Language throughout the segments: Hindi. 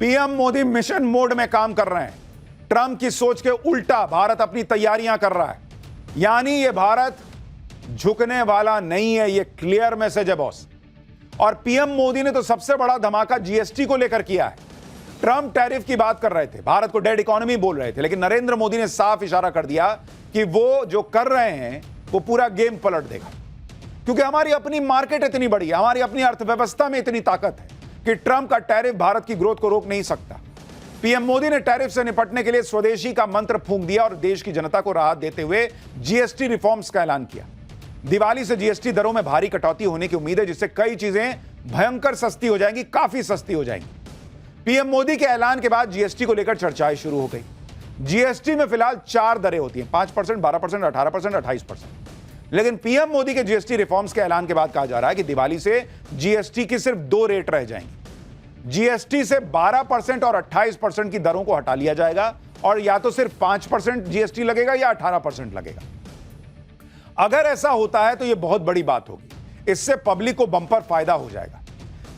पीएम मोदी मिशन मोड में काम कर रहे हैं। ट्रंप की सोच के उल्टा भारत अपनी तैयारियां कर रहा है। यानी ये भारत झुकने वाला नहीं है, ये क्लियर मैसेज है बॉस। और पीएम मोदी ने तो सबसे बड़ा धमाका जीएसटी को लेकर किया है। ट्रंप टैरिफ की बात कर रहे थे, भारत को डेड इकोनॉमी बोल रहे थे, लेकिन नरेंद्र मोदी ने साफ इशारा कर दिया कि वो जो कर रहे हैं वो पूरा गेम पलट देगा, क्योंकि हमारी अपनी मार्केट इतनी बड़ी है, हमारी अपनी अर्थव्यवस्था में इतनी ताकत है कि ट्रंप का टैरिफ भारत की ग्रोथ को रोक नहीं सकता। पीएम मोदी ने टैरिफ से निपटने के लिए स्वदेशी का मंत्र फूंक दिया और देश की जनता को राहत देते हुए जीएसटी रिफॉर्म्स का ऐलान किया। दिवाली से जीएसटी दरों में भारी कटौती होने की उम्मीद है, जिससे कई चीजें भयंकर सस्ती हो जाएंगी, काफी सस्ती हो जाएंगी। पीएम मोदी के ऐलान के बाद जीएसटी को लेकर चर्चाएं शुरू हो गई। जीएसटी में फिलहाल 4 दरें होती हैं, 5%, 12%, 18%, 28%। लेकिन पीएम मोदी के जीएसटी रिफॉर्म्स के ऐलान के बाद कहा जा रहा है कि दिवाली से जीएसटी की सिर्फ 2 रेट रह जाएंगी। जीएसटी से 12% और 28% की दरों को हटा लिया जाएगा और या तो सिर्फ 5% जीएसटी लगेगा या 18% लगेगा। अगर ऐसा होता है तो यह बहुत बड़ी बात होगी, इससे पब्लिक को बंपर फायदा हो जाएगा।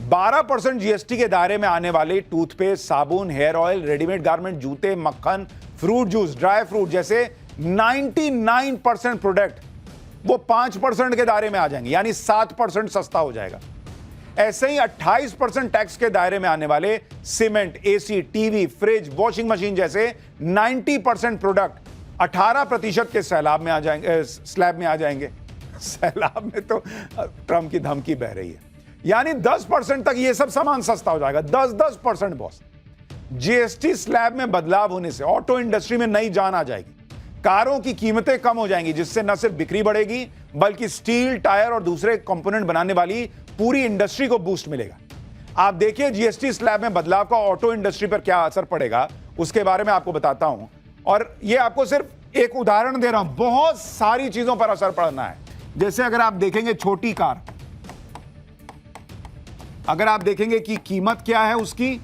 12% जीएसटी के दायरे में आने वाले टूथपेस्ट, साबुन, हेयर ऑयल, रेडीमेड गारमेंट, जूते, मक्खन, फ्रूट जूस, ड्राई फ्रूट जैसे 99% प्रोडक्ट वो 5% के दायरे में आ जाएंगे, यानी 7% सस्ता हो जाएगा। ऐसे ही 28% टैक्स के दायरे में आने वाले cement, AC, TV, fridge, washing machine जैसे 90% प्रोडक्ट 18% के स्लैब में आ जाएंगे। सैलाब में तो ट्रंप की धमकी बह रही है, यानी 10% तक ये सब सामान सस्ता हो जाएगा। 10% बॉस। जीएसटी स्लैब में बदलाव होने से ऑटो इंडस्ट्री में नई जान आ जाएगी। कारों की कीमतें कम हो जाएंगी, जिससे न सिर्फ बिक्री बढ़ेगी बल्कि स्टील, टायर और दूसरे कंपोनेंट बनाने वाली पूरी इंडस्ट्री को बूस्ट मिलेगा। आप देखिए जीएसटी स्लैब में बदलाव का ऑटो इंडस्ट्री पर क्या असर पड़ेगा, उसके बारे में आपको बताता हूं। और यह आपको सिर्फ एक उदाहरण दे रहा हूं, बहुत सारी चीजों पर असर पड़ना है। जैसे अगर आप देखेंगे छोटी कार, अगर आप देखेंगे कि कीमत क्या है उसकी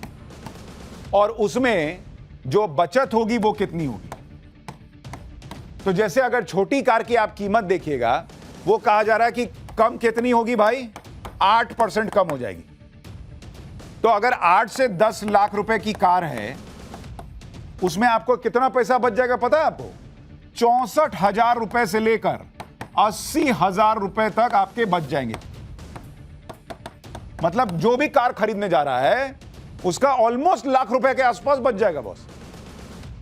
और उसमें जो बचत होगी वो कितनी होगी, तो जैसे अगर छोटी कार की आप कीमत देखिएगा, वो कहा जा रहा है कि कम कितनी होगी भाई, 8% कम हो जाएगी। तो अगर 8 से 10 लाख रुपए की कार है, उसमें आपको कितना पैसा बच जाएगा पता है आपको? 64,000 रुपए से लेकर 80,000 रुपए तक आपके बच जाएंगे। मतलब जो भी कार खरीदने जा रहा है उसका ऑलमोस्ट लाख रुपए के आसपास बच जाएगा बॉस।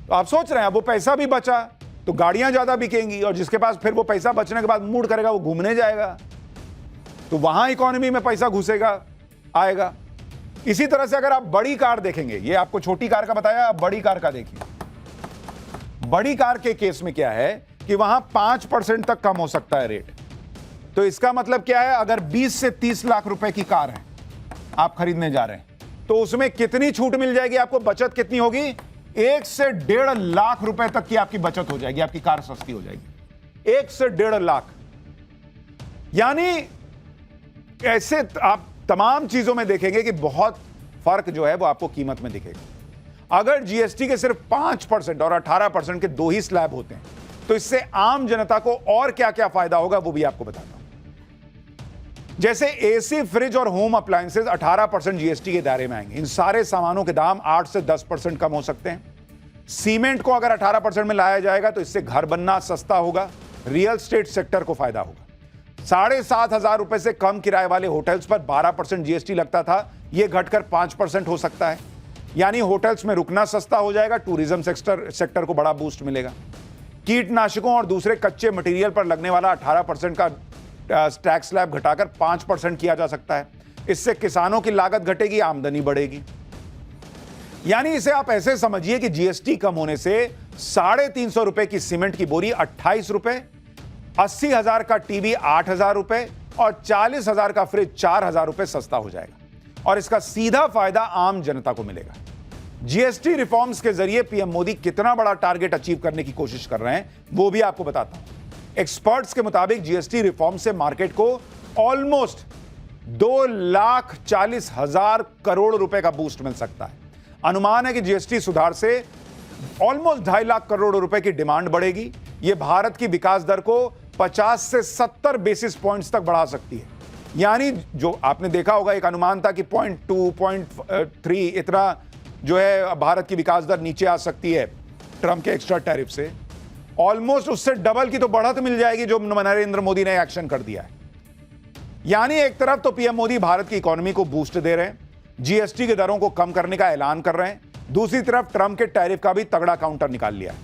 तो आप सोच रहे हैं वो पैसा भी बचा तो गाड़ियां ज्यादा बिकेंगी, और जिसके पास फिर वो पैसा बचने के बाद मूड करेगा वो घूमने जाएगा, तो वहां इकोनॉमी में पैसा घुसेगा, आएगा। इसी तरह से अगर आप बड़ी कार देखेंगे, ये आपको छोटी कार का बताया, आप बड़ी कार का देखिए। बड़ी कार के केस में क्या है कि वहां 5% तक कम हो सकता है रेट। तो इसका मतलब क्या है, अगर 20 से 30 लाख रुपए की कार है आप खरीदने जा रहे हैं, तो उसमें कितनी छूट मिल जाएगी आपको, बचत कितनी होगी? 1 से 1.5 लाख रुपए तक की आपकी बचत हो जाएगी, आपकी कार सस्ती हो जाएगी। 1 से 1.5 लाख, यानी ऐसे आप तमाम चीजों में देखेंगे कि बहुत फर्क जो है वो आपको कीमत में दिखेगा। अगर जीएसटी के सिर्फ 5% और 18% के 2 ही स्लैब होते हैं, तो इससे आम जनता को और क्या क्या फायदा होगा वो भी आपको बताता हूं। जैसे एसी, फ्रिज और होम अप्लायंसेस 18% जीएसटी के दायरे में आएंगे। इन सारे सामानों के दाम 8 से 10% कम हो सकते हैं। सीमेंट को अगर 18% में लाया जाएगा तो इससे घर बनना सस्ता होगा, रियल एस्टेट सेक्टर को फायदा होगा। 7,500 रुपए से कम किराए वाले होटल्स पर 12% जीएसटी लगता था, यह घटकर 5% हो सकता है, यानी होटल्स में रुकना सस्ता हो जाएगा, टूरिज्म सेक्टर को बड़ा बूस्ट मिलेगा। कीटनाशकों और दूसरे कच्चे मटेरियल पर लगने वाला 18% का टैक्स स्लैब घटाकर 5% किया जा सकता है। इससे किसानों की लागत घटेगी, आमदनी बढ़ेगी। यानी इसे आप ऐसे समझिए कि जीएसटी कम होने से 350 रुपए की सीमेंट की बोरी 28 रुपए, 80,000 का टीवी 8,000 रुपए और 40,000 का फ्रिज 4,000 रुपए सस्ता हो जाएगा। और इसका सीधा फायदा आम जनता को मिलेगा। जीएसटी रिफॉर्म्स के जरिए पीएम मोदी कितना बड़ा टारगेट अचीव करने की कोशिश कर रहे हैं वो भी आपको बताता हूं। एक्सपर्ट्स के मुताबिक जीएसटी रिफॉर्म से मार्केट को ऑलमोस्ट 2,40,000 करोड़ रुपए का बूस्ट मिल सकता है। अनुमान है कि जीएसटी सुधार से ऑलमोस्ट 2.5 लाख करोड़ रुपए की डिमांड बढ़ेगी। यह भारत की विकास दर को 50 से 70 बेसिस पॉइंट्स तक बढ़ा सकती है। यानी जो आपने देखा होगा, एक अनुमान था कि 0.2, 0.3 इतना जो है भारत की विकास दर नीचे आ सकती है ट्रंप के एक्स्ट्रा टैरिफ से, ऑलमोस्ट उससे डबल की तो बढ़त मिल जाएगी जो नरेंद्र मोदी ने एक्शन कर दिया है। यानी एक तरफ तो पीएम मोदी भारत की इकोनॉमी को बूस्ट दे रहे हैं, जीएसटी की दरों को कम करने का ऐलान कर रहे हैं, दूसरी तरफ ट्रंप के टैरिफ का भी तगड़ा काउंटर निकाल लिया है।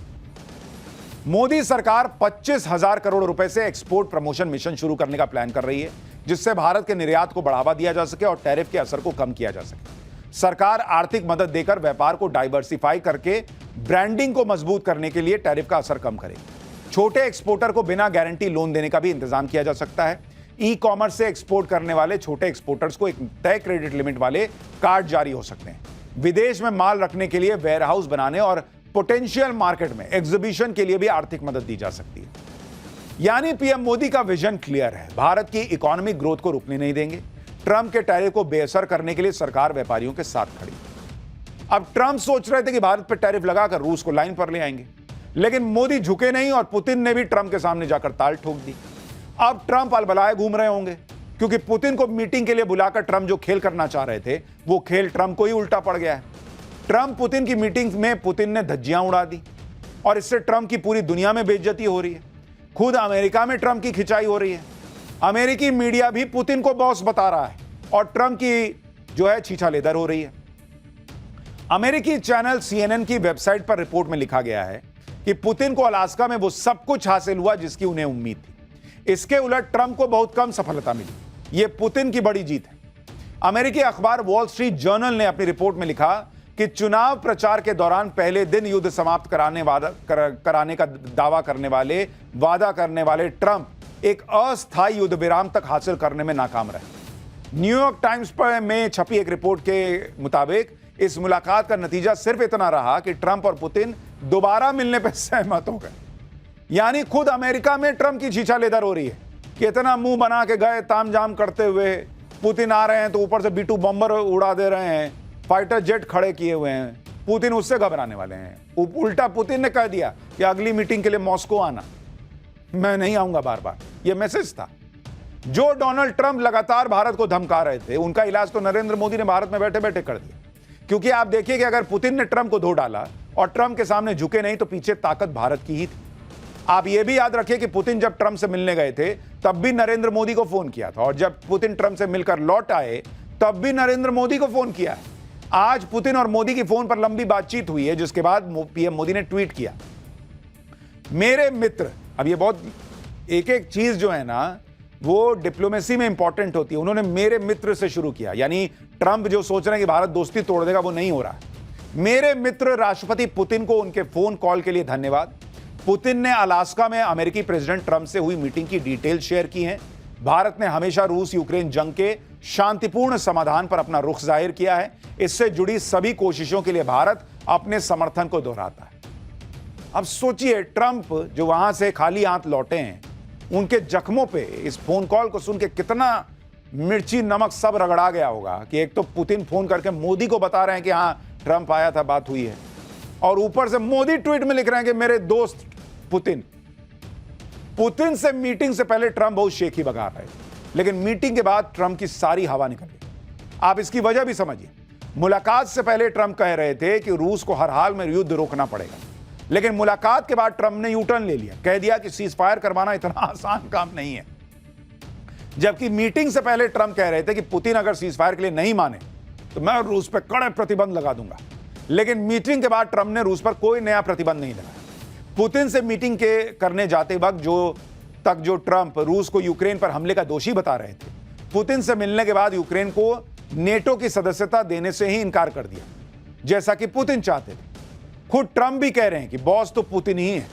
मोदी सरकार 25,000 करोड़ रुपए से एक्सपोर्ट प्रमोशन मिशन शुरू करने का प्लान कर रही है, जिससे भारत के निर्यात को बढ़ावा दिया जा सके और टैरिफ के असर को कम किया जा सके। सरकार आर्थिक मदद देकर व्यापार को डाइवर्सिफाई करके ब्रांडिंग को मजबूत करने के लिए टैरिफ का असर कम करेगी। छोटे एक्सपोर्टर को बिना गारंटी लोन देने का भी इंतजाम किया जा सकता है। ई कॉमर्स से एक्सपोर्ट करने वाले छोटे एक्सपोर्टर्स को एक तय क्रेडिट लिमिट वाले कार्ड जारी हो सकते हैं। विदेश में माल रखने के लिए वेयरहाउस बनाने और पोटेंशियल मार्केट में एग्जीबिशन के लिए भी आर्थिक मदद दी जा सकती है। यानी पीएम मोदी का विजन क्लियर है, भारत की इकोनॉमिक ग्रोथ को रुकने नहीं देंगे। ट्रंप के टैरिफ को बेअसर करने के लिए सरकार व्यापारियों के साथ खड़ी। अब ट्रंप सोच रहे थे कि भारत पर टैरिफ लगाकर रूस को लाइन पर ले आएंगे, लेकिन मोदी झुके नहीं और पुतिन ने भी ट्रंप के सामने जाकर ताल ठोक दी। अब ट्रंप अलबलाए घूम रहे होंगे, क्योंकि पुतिन को मीटिंग के लिए बुलाकर ट्रंप जो खेल करना चाह रहे थे वो खेल ट्रंप को ही उल्टा पड़ गया है। ट्रंप पुतिन की मीटिंग में पुतिन ने धज्जियां उड़ा दी और इससे ट्रंप की पूरी दुनिया में बेइज्जती हो रही है। खुद अमेरिका में ट्रंप की खिंचाई हो रही है। अमेरिकी मीडिया भी पुतिन को बॉस बता रहा है और ट्रंप की जो है छीछालेदर हो रही है। अमेरिकी चैनल CNN की वेबसाइट पर रिपोर्ट में लिखा गया है कि पुतिन को अलास्का में वो सब कुछ हासिल हुआ जिसकी उन्हें उम्मीद थी। इसके उलट ट्रंप को बहुत कम सफलता मिली। यह पुतिन की बड़ी जीत है। अमेरिकी अखबार वॉल स्ट्रीट जर्नल ने अपनी रिपोर्ट में लिखा कि चुनाव प्रचार के दौरान पहले दिन युद्ध समाप्त कराने का दावा वादा करने वाले ट्रंप एक अस्थायी युद्ध विराम तक हासिल करने में नाकाम रहे। न्यूयॉर्क टाइम्स पर में छपी एक रिपोर्ट के मुताबिक इस मुलाकात का नतीजा सिर्फ इतना रहा कि ट्रंप और पुतिन दोबारा मिलने पर सहमत हो गए। यानी खुद अमेरिका में ट्रंप की छीछालेदर हो रही है कि इतना मुंह बना के गए तामझाम करते हुए, पुतिन आ रहे हैं तो ऊपर से B-2 बम्बर उड़ा दे रहे हैं, फाइटर जेट खड़े किए हुए हैं, पुतिन उससे घबराने वाले हैं। उल्टा पुतिन ने कह दिया कि अगली मीटिंग के लिए मॉस्को आना, मैं नहीं आऊंगा बार बार। यह मैसेज था। जो डोनाल्ड ट्रंप लगातार भारत को धमका रहे थे, उनका इलाज तो नरेंद्र मोदी ने भारत में बैठे बैठे कर दिया। क्योंकि आप देखिए कि अगर पुतिन ने ट्रंप को धो डाला और ट्रंप के सामने झुके नहीं तो पीछे ताकत भारत की ही थी। आप यह भी याद रखिए कि पुतिन जब ट्रंप से मिलने गए थे तब भी नरेंद्र मोदी को फोन किया था, और जब पुतिन ट्रंप से मिलकर लौट आए तब भी नरेंद्र मोदी को फोन किया है। आज पुतिन और मोदी की फोन पर लंबी बातचीत हुई है, जिसके बाद पीएम मोदी ने ट्वीट किया, मेरे मित्र। अब ये बहुत एक एक चीज जो है ना वो डिप्लोमेसी में इंपॉर्टेंट होती है। उन्होंने मेरे मित्र से शुरू किया, यानी ट्रंप जो सोच रहे हैं कि भारत दोस्ती तोड़ देगा वो नहीं हो रहा। मेरे मित्र राष्ट्रपति पुतिन को उनके फोन कॉल के लिए धन्यवाद। पुतिन ने अलास्का में अमेरिकी प्रेसिडेंट ट्रंप से हुई मीटिंग की डिटेल शेयर की हैं। भारत ने हमेशा रूस यूक्रेन जंग के शांतिपूर्ण समाधान पर अपना रुख जाहिर किया है। इससे जुड़ी सभी कोशिशों के लिए भारत अपने समर्थन को दोहराता है। अब सोचिए, ट्रंप जो वहां से खाली हाथ लौटे हैं, उनके जख्मों पे इस फोन कॉल को सुन के कितना मिर्ची नमक सब रगड़ा गया होगा कि एक तो पुतिन फोन करके मोदी को बता रहे हैं कि हाँ ट्रंप आया था, बात हुई है, और ऊपर से मोदी ट्वीट में लिख रहे हैं कि मेरे दोस्त पुतिन से मीटिंग से पहले ट्रंप बहुत शेखी बगा रहे थे, लेकिन मीटिंग के बाद ट्रंप की सारी हवा निकल गई। आप इसकी वजह भी समझिए। मुलाकात से पहले ट्रंप कह रहे थे कि रूस को हर हाल में युद्ध रोकना पड़ेगा, लेकिन मुलाकात के बाद ट्रंप ने यूटर्न ले लिया, कह दिया कि सीज फायर करवाना इतना आसान काम नहीं है। जबकि मीटिंग से पहले ट्रंप कह रहे थे कि पुतिन अगर सीज फायर के लिए नहीं माने तो मैं रूस पर कड़े प्रतिबंध लगा दूंगा, लेकिन मीटिंग के बाद ट्रंप ने रूस पर कोई नया प्रतिबंध नहीं लगाया। पुतिन से मीटिंग करने जाते वक्त जो ट्रंप रूस को यूक्रेन पर हमले का दोषी बता रहे थे, पुतिन से मिलने के बाद यूक्रेन को नेटो की सदस्यता देने से ही इनकार कर दिया, जैसा कि पुतिन चाहते थे। खुद ट्रंप भी कह रहे हैं कि बॉस तो पुतिन ही है।